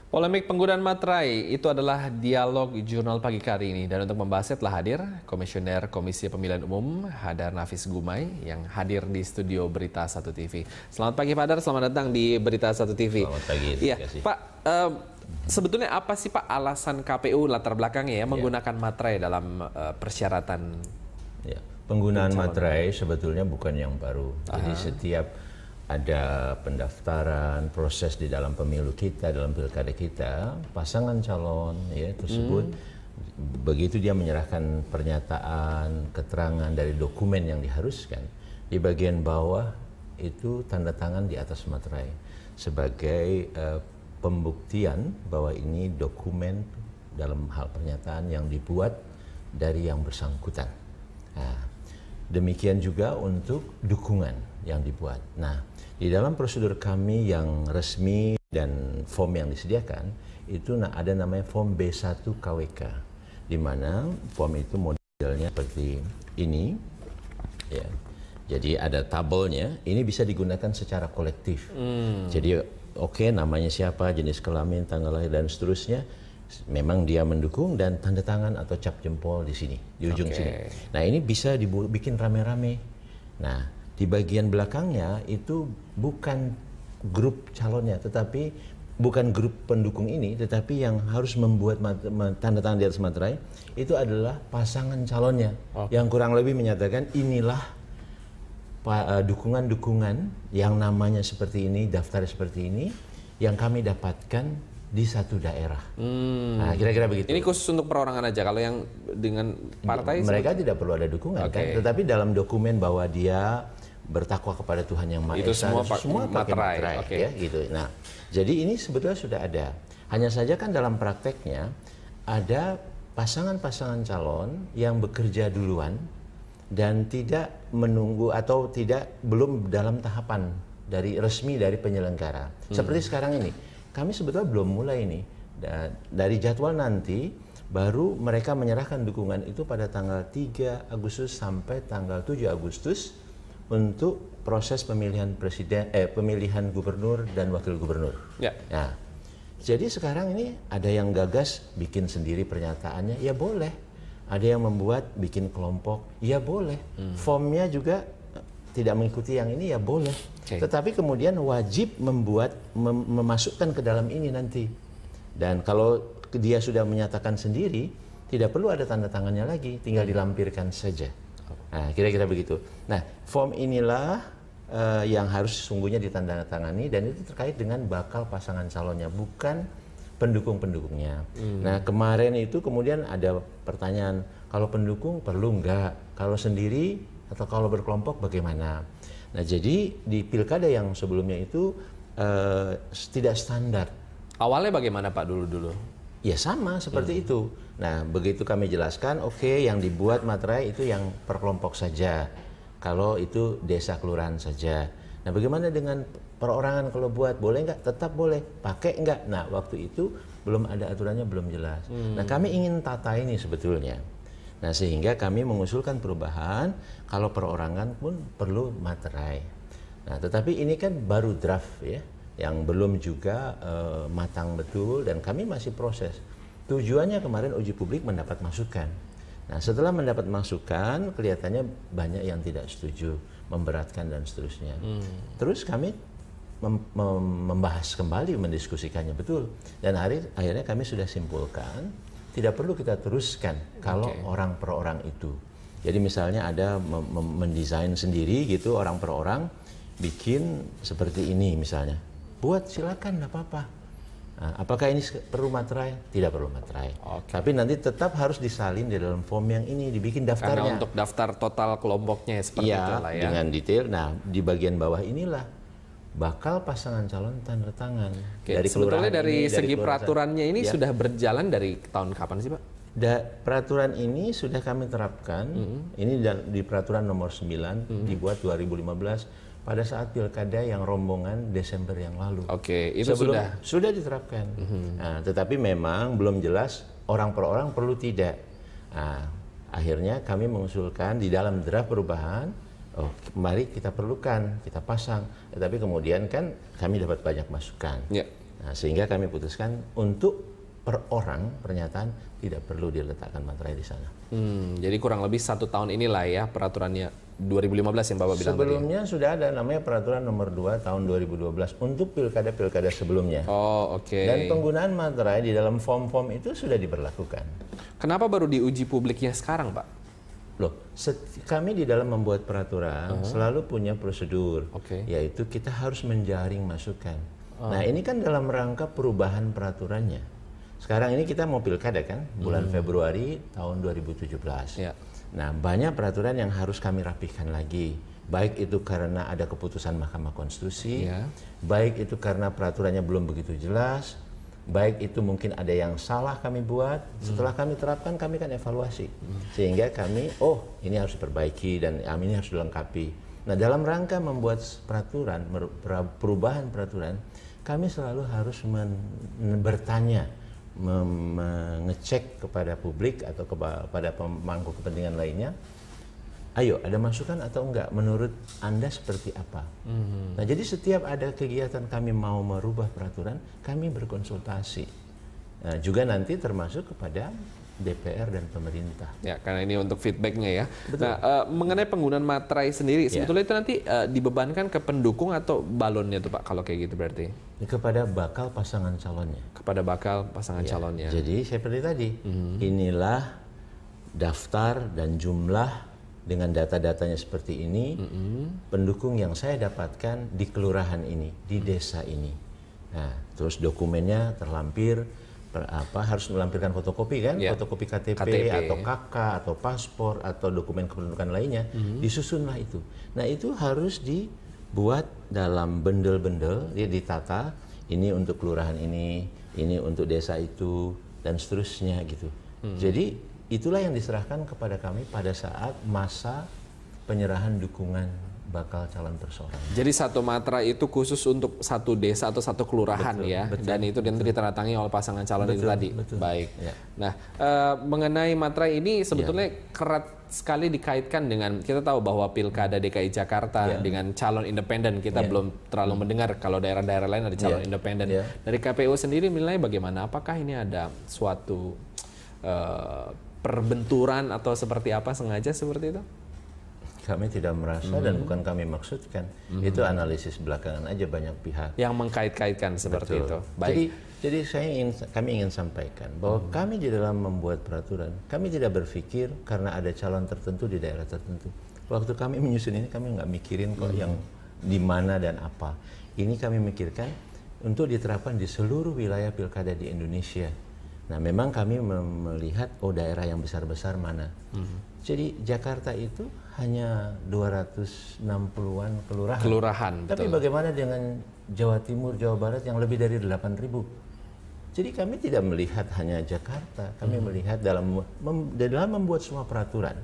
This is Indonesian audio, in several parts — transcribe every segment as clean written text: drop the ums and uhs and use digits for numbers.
Polemik penggunaan materai itu adalah dialog jurnal pagi kali ini, dan untuk membahasnya telah hadir Komisioner Komisi Pemilihan Umum Hadar Nafis Gumai yang hadir di studio Berita 1 TV. Selamat pagi Pak Hadar, selamat datang di Berita 1 TV. Selamat pagi. Iya, Pak, sebetulnya apa sih Pak alasan KPU latar belakangnya menggunakan materai dalam persyaratan? Ya, penggunaan materai sebetulnya bukan yang baru. Jadi setiap ada pendaftaran, proses di dalam pemilu kita, dalam pilkada kita, pasangan calon ya tersebut begitu dia menyerahkan pernyataan, keterangan dari dokumen yang diharuskan, di bagian bawah itu tanda tangan di atas materai sebagai pembuktian bahwa ini dokumen dalam hal pernyataan yang dibuat dari yang bersangkutan. Nah, demikian juga untuk dukungan yang dibuat. Nah, di dalam prosedur kami yang resmi dan form yang disediakan, itu ada namanya form B1 KWK, di mana form itu modelnya seperti ini. Ya. Jadi ada tabelnya, ini bisa digunakan secara kolektif. Jadi namanya siapa, jenis kelamin, tanggal lahir, dan seterusnya. Memang dia mendukung dan tanda tangan atau cap jempol di sini, di ujung sini. Nah, ini bisa dibikin rame-rame. Nah, di bagian belakangnya itu bukan grup calonnya, tetapi bukan grup pendukung ini, tetapi yang harus membuat tanda tangan di atas materai itu adalah pasangan calonnya, yang kurang lebih menyatakan inilah dukungan-dukungan yang namanya seperti ini, daftar seperti ini, yang kami dapatkan di satu daerah. Nah, kira-kira begitu. Ini khusus untuk perorangan aja. Kalau yang dengan partai, mereka tidak perlu ada dukungan, kan? Tetapi dalam dokumen bahwa dia bertakwa kepada Tuhan Yang Maha Esa, semua pakai materai, ya, gitu. Nah, jadi ini sebetulnya sudah ada. Hanya saja kan dalam prakteknya ada pasangan-pasangan calon yang bekerja duluan dan tidak menunggu atau belum dalam tahapan resmi dari penyelenggara. Seperti sekarang ini. Kami sebetulnya belum mulai ini. Dari jadwal nanti baru mereka menyerahkan dukungan itu pada tanggal 3 Agustus sampai tanggal 7 Agustus untuk proses pemilihan pemilihan gubernur dan wakil gubernur. Ya. Nah, jadi sekarang ini ada yang gagas bikin sendiri pernyataannya, ya boleh. Ada yang membuat bikin kelompok, ya boleh. Formnya juga tidak mengikuti yang ini, ya boleh. Tetapi kemudian wajib memasukkan ke dalam ini nanti. Dan kalau dia sudah menyatakan sendiri, tidak perlu ada tanda tangannya lagi, tinggal dilampirkan saja. Nah, kira-kira begitu. Nah, form inilah yang harus sesungguhnya ditandatangani, dan itu terkait dengan bakal pasangan calonnya, bukan pendukung-pendukungnya. Nah, kemarin itu kemudian ada pertanyaan, kalau pendukung perlu enggak? Kalau sendiri atau kalau berkelompok bagaimana? Nah, jadi di pilkada yang sebelumnya itu tidak standar. Awalnya bagaimana Pak dulu? Ya sama seperti itu. Nah, begitu kami jelaskan, yang dibuat materai itu yang per kelompok saja. Kalau itu desa kelurahan saja. Nah, bagaimana dengan perorangan kalau buat? Boleh nggak? Tetap boleh. Pakai nggak? Nah, waktu itu belum ada aturannya, belum jelas. Nah, kami ingin tata ini sebetulnya. Nah, sehingga kami mengusulkan perubahan, kalau perorangan pun perlu materai. Nah, tetapi ini kan baru draft ya, yang belum juga matang betul, dan kami masih proses. Tujuannya kemarin uji publik mendapat masukan. Nah, setelah mendapat masukan, kelihatannya banyak yang tidak setuju, memberatkan dan seterusnya. Terus kami membahas kembali, mendiskusikannya betul. Dan akhirnya kami sudah simpulkan, tidak perlu kita teruskan kalau orang per orang itu. Jadi misalnya ada mendesain sendiri gitu, orang per orang, bikin seperti ini misalnya. Buat, silakan, nggak apa-apa. Nah, apakah ini perlu materai? Tidak perlu materai. Tapi nanti tetap harus disalin di dalam form yang ini, dibikin daftarnya. Karena untuk daftar total kelompoknya seperti itu lah ya. Dengan detail. Nah, di bagian bawah inilah bakal pasangan calon tanda tangan. Sebetulnya dari segi peraturannya ini sudah berjalan dari tahun kapan sih Pak? Peraturan ini sudah kami terapkan. Ini di peraturan nomor 9 dibuat 2015 pada saat pilkada yang rombongan Desember yang lalu. Itu sudah diterapkan. Nah, tetapi memang belum jelas orang per orang perlu tidak. Nah, akhirnya kami mengusulkan di dalam draft perubahan, mari kita perlukan, kita pasang. Tetapi kemudian kan kami dapat banyak masukan. Nah, sehingga kami putuskan untuk per orang pernyataan tidak perlu diletakkan materai di sana. Jadi kurang lebih 1 tahun inilah ya peraturannya 2015 yang Bapak bilang tadi. Sebelumnya sudah ada namanya peraturan nomor 2 tahun 2012 untuk pilkada-pilkada sebelumnya. Oh, oke. Dan penggunaan materai di dalam form-form itu sudah diberlakukan. Kenapa baru diuji publiknya sekarang, Pak? Loh, kami di dalam membuat peraturan selalu punya prosedur, yaitu kita harus menjaring masukan. Nah, ini kan dalam rangka perubahan peraturannya. Sekarang ini kita mau pilkada kan, bulan Februari tahun 2017. Ya. Nah, banyak peraturan yang harus kami rapihkan lagi. Baik itu karena ada keputusan Mahkamah Konstitusi, baik itu karena peraturannya belum begitu jelas, baik itu mungkin ada yang salah kami buat, setelah kami terapkan kami kan evaluasi. Sehingga kami, ini harus diperbaiki dan ini harus dilengkapi. Nah, dalam rangka membuat peraturan, perubahan peraturan, kami selalu harus bertanya, mengecek kepada publik atau kepada pemangku kepentingan lainnya, ayo ada masukan atau enggak, menurut Anda seperti apa? Nah, jadi setiap ada kegiatan kami mau merubah peraturan, kami berkonsultasi. Nah, juga nanti termasuk kepada DPR dan pemerintah. Ya, karena ini untuk feedbacknya ya. Betul. Nah, mengenai penggunaan materai sendiri, sebetulnya itu nanti dibebankan ke pendukung atau balonnya tuh Pak, kalau kayak gitu berarti? Kepada bakal pasangan calonnya. Kepada bakal pasangan calonnya. Jadi seperti tadi, inilah daftar dan jumlah dengan data-datanya seperti ini, pendukung yang saya dapatkan di kelurahan ini, di desa ini. Nah, terus dokumennya terlampir, harus melampirkan fotokopi kan, fotokopi KTP atau KK atau paspor atau dokumen kependudukan lainnya, disusunlah itu. Nah, itu harus dibuat dalam bendel-bendel, ditata, ini untuk kelurahan ini untuk desa itu, dan seterusnya gitu. Jadi itulah yang diserahkan kepada kami pada saat masa penyerahan dukungan bakal calon perseorangan. Jadi satu materai itu khusus untuk satu desa atau satu kelurahan, dan itu nanti ditandatangani oleh pasangan calon itu tadi. Baik. Ya. Nah, mengenai materai ini sebetulnya kerat sekali dikaitkan dengan, kita tahu bahwa pilkada DKI Jakarta dengan calon independen, kita belum terlalu mendengar kalau daerah-daerah lain ada calon independen. Dari KPU sendiri menilai bagaimana? Apakah ini ada suatu perbenturan atau seperti apa, sengaja seperti itu? Kami tidak merasa dan bukan kami maksudkan. Itu analisis belakangan aja banyak pihak yang mengkait-kaitkan seperti itu. Baik. Jadi kami ingin sampaikan bahwa kami di dalam membuat peraturan, kami tidak berpikir karena ada calon tertentu di daerah tertentu. Waktu kami menyusun ini kami nggak mikirin kok yang di mana dan apa. Ini kami mikirkan untuk diterapkan di seluruh wilayah pilkada di Indonesia. Nah, memang kami melihat daerah yang besar-besar mana. Jadi Jakarta itu hanya 260-an kelurahan. Tapi bagaimana dengan Jawa Timur, Jawa Barat yang lebih dari 8.000? Jadi kami tidak melihat hanya Jakarta, kami melihat dalam membuat semua peraturan,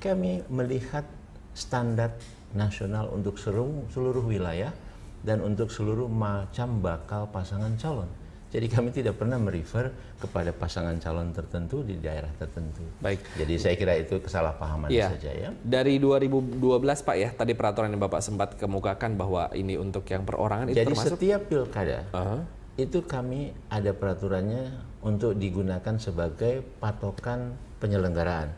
kami melihat standar nasional untuk seluruh wilayah dan untuk seluruh macam bakal pasangan calon. Jadi kami tidak pernah merefer kepada pasangan calon tertentu di daerah tertentu. Baik. Jadi saya kira itu kesalahpahaman saja ya. Dari 2012 Pak ya, tadi peraturan yang Bapak sempat kemukakan bahwa ini untuk yang perorangan itu termasuk? Jadi setiap pilkada itu kami ada peraturannya untuk digunakan sebagai patokan penyelenggaraan.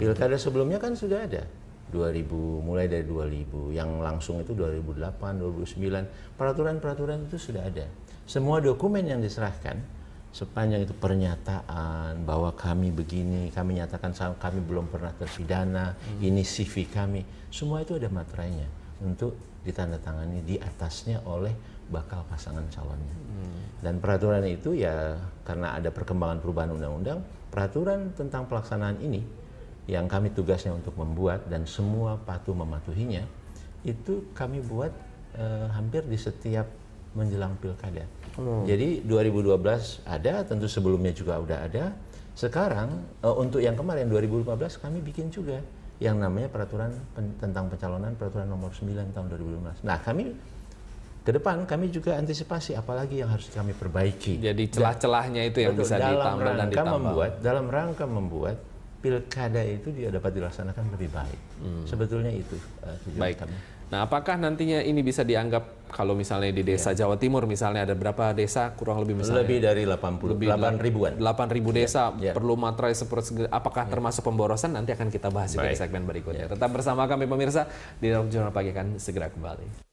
Pilkada sebelumnya kan sudah ada. 2000, mulai dari 2000, yang langsung itu 2008, 2009, peraturan-peraturan itu sudah ada. Semua dokumen yang diserahkan, sepanjang itu pernyataan bahwa kami begini, kami nyatakan kami belum pernah terpidana, ini CV kami, semua itu ada materainya untuk ditandatangani di atasnya oleh bakal pasangan calonnya. Dan peraturan itu ya karena ada perkembangan perubahan undang-undang, peraturan tentang pelaksanaan ini yang kami tugasnya untuk membuat dan semua patuh mematuhinya, itu kami buat hampir di setiap menjelang pilkada. Jadi 2012 ada, tentu sebelumnya juga udah ada. Sekarang untuk yang kemarin 2015 kami bikin juga yang namanya peraturan tentang pencalonan, peraturan nomor 9 tahun 2015. Nah, kami ke depan kami juga antisipasi apalagi yang harus kami perbaiki. Jadi celah-celahnya itu yang bisa ditambah dan ditambah. Dalam rangka membuat pilkada itu dapat dilaksanakan lebih baik. Sebetulnya itu tujuan kami. Nah, apakah nantinya ini bisa dianggap kalau misalnya di desa Jawa Timur misalnya ada berapa desa kurang lebih misalnya? Lebih dari 8 ribuan. 8.000 desa perlu materai seperti apakah termasuk pemborosan? Nanti akan kita bahas juga di segmen berikutnya. Tetap bersama kami pemirsa di Jurnal Pagi akan segera kembali.